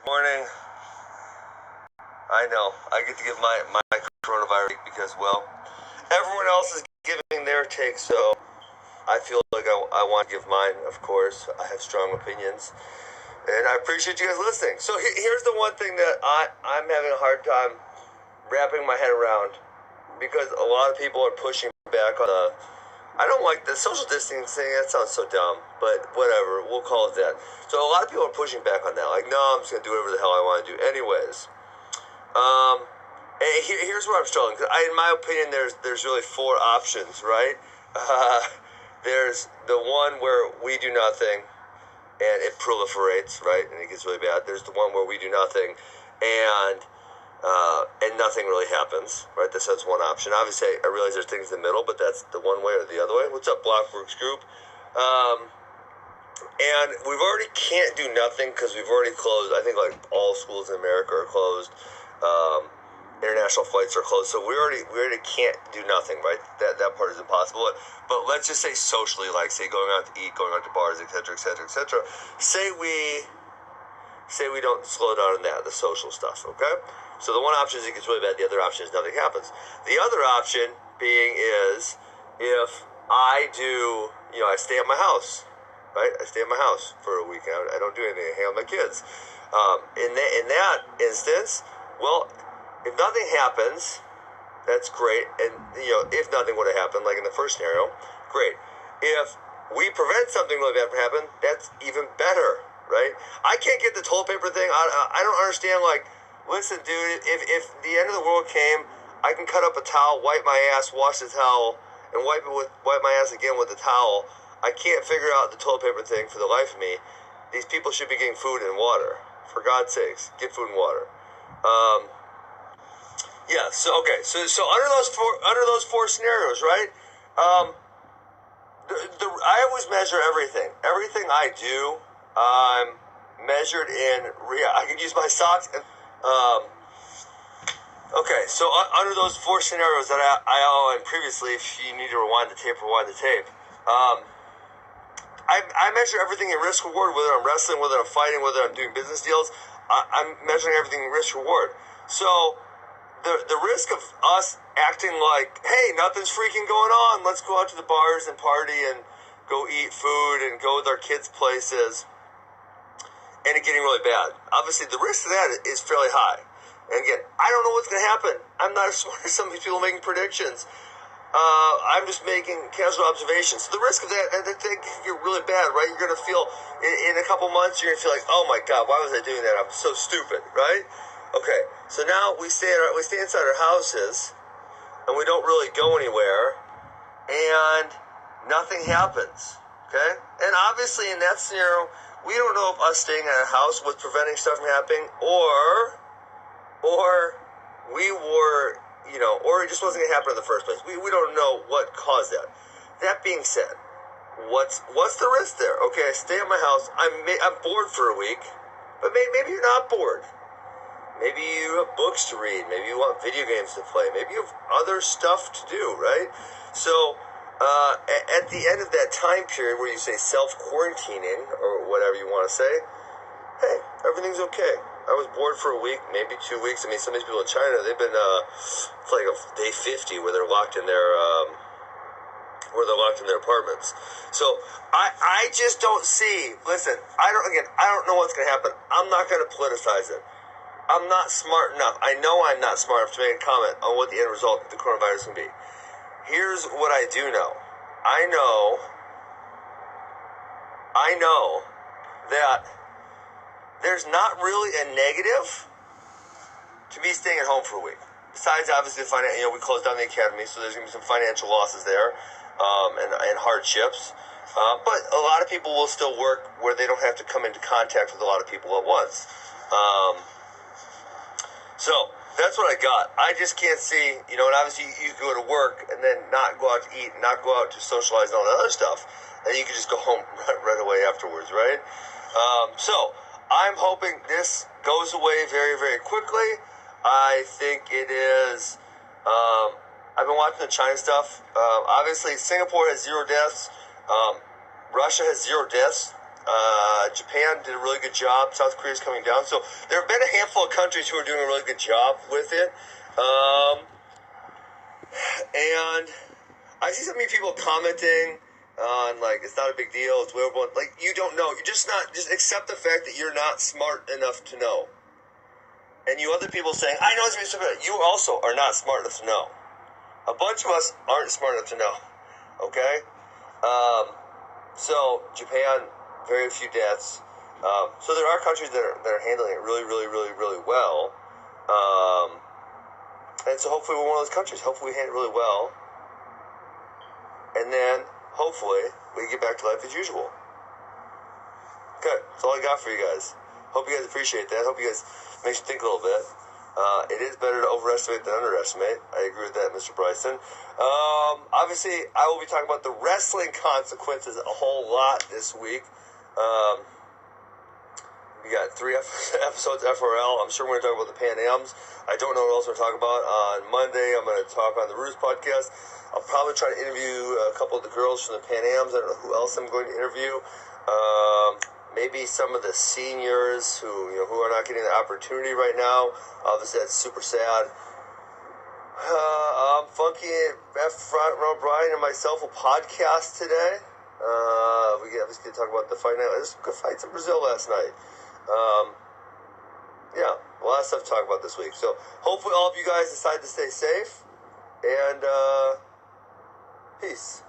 Morning. I know. I get to give my coronavirus take because, well, everyone else is giving their take, so I feel like I want to give mine, of course. I have strong opinions, and I appreciate you guys listening. So here's the one thing that I'm having a hard time wrapping my head around because a lot of people are pushing back on the. I don't like the social distancing. That sounds so dumb, but whatever. We'll call it that. So a lot of people are pushing back on that. Like, no, I'm just gonna do whatever the hell I want to do, anyways. And here's where I'm struggling. In my opinion, there's really four options, right? There's the one where we do nothing, and it proliferates, right? And it gets really bad. There's the one where we do nothing, and nothing really happens, right? That's one option. Obviously, I realize there's things in the middle, but that's the one way or the other way. What's up, Blockworks Group? And we've already can't do nothing because we've already closed. I think like all schools in America are closed. International flights are closed, so we already can't do nothing, right? That part is impossible. But let's just say socially, like say going out to eat, going out to bars, etc., etc., etc. Say we don't slow down on that, the social stuff, okay? So the one option is it gets really bad. The other option is nothing happens. The other option being is if I do, I stay at my house, right? I stay at my house for a week. I don't do anything. I hang out with my kids. In that instance, well, if nothing happens, that's great. And, if nothing would have happened, like in the first scenario, great. If we prevent something really bad from happening, that's even better, right? I can't get the toilet paper thing. I don't understand, like, listen, dude, if the end of the world came, I can cut up a towel, wipe my ass, wash the towel, and wipe my ass again with the towel. I can't figure out the toilet paper thing for the life of me. These people should be getting food and water. For God's sakes, get food and water. Yeah. So okay. So under those four scenarios, right? I always measure everything. Everything I do, I'm measured in. I can use my socks. Okay. So under those four scenarios that I outlined previously, if you need to rewind the tape. I measure everything in risk reward, whether I'm wrestling, whether I'm fighting, whether I'm doing business deals. I'm measuring everything in risk reward. So the risk of us acting like, hey, nothing's freaking going on, let's go out to the bars and party and go eat food and go with our kids' places, and it getting really bad. Obviously, the risk of that is fairly high. And again, I don't know what's going to happen. I'm not as smart as some of these people making predictions. I'm just making casual observations. So the risk of that could get really bad, right? You're going to feel, in a couple months, you're going to feel like, oh my God, why was I doing that? I'm so stupid, right? Okay, so now we stay inside our houses, and we don't really go anywhere, and nothing happens, okay? And obviously in that scenario, we don't know if us staying in our house was preventing stuff from happening, or we were, or it just wasn't going to happen in the first place. We don't know what caused that. That being said, what's the risk there? Okay, I stay at my house. I'm bored for a week, but maybe you're not bored. Maybe you have books to read. Maybe you want video games to play. Maybe you have other stuff to do, right? So at the end of that time period where you say self-quarantining or whatever you want to say, hey, everything's okay. I was bored for a week, maybe 2 weeks. I mean, some of these people in China, they've been it's like a day 50 where they're locked in their apartments. So I just don't see. Listen, I don't know what's going to happen. I'm not going to politicize it. I'm not smart enough. I know I'm not smart enough to make a comment on what the end result of the coronavirus can be. Here's what I do know. I know that there's not really a negative to me staying at home for a week. Besides, obviously, we closed down the academy, so there's going to be some financial losses there, and hardships. But a lot of people will still work where they don't have to come into contact with a lot of people at once. So that's what I got. I just can't see, and obviously you go to work and then not go out to eat, not go out to socialize and all that other stuff, and you can just go home right away afterwards, right? So I'm hoping this goes away very, very quickly. I think it is. I've been watching the China stuff. Obviously, Singapore has 0 deaths. Russia has 0 deaths. Japan did a really good job. South Korea's coming down. So there have been a handful of countries who are doing a really good job with it. And I see so many people commenting on, like, it's not a big deal, it's wearable. Like, you don't know. You're just not, just accept the fact that you're not smart enough to know. And you other people saying, I know it's going to be so good. You also are not smart enough to know. A bunch of us aren't smart enough to know. Okay? So, Japan, very few deaths. So there are countries that are handling it really, really, really, really well. And so hopefully we're one of those countries. Hopefully we handle it really well. And then, hopefully, we get back to life as usual. Okay, that's all I got for you guys. Hope you guys appreciate that. Hope you guys makes you think a little bit. It is better to overestimate than underestimate. I agree with that, Mr. Bryson. Obviously, I will be talking about the wrestling consequences a whole lot this week. We got 3 episodes FRL. I'm sure we're going to talk about the Pan Ams. I don't know what else we're going to talk about. On Monday, I'm going to talk on the Ruse podcast. I'll probably try to interview a couple of the girls from the Pan Ams. I don't know who else I'm going to interview. Maybe some of the seniors who are not getting the opportunity right now. Obviously, that's super sad. Funky Front Row Brian and myself will podcast today. We get to talk about the fight night. There's some good fights in Brazil last night. Yeah, a lot of stuff to talk about this week. So hopefully all of you guys decide to stay safe. And peace.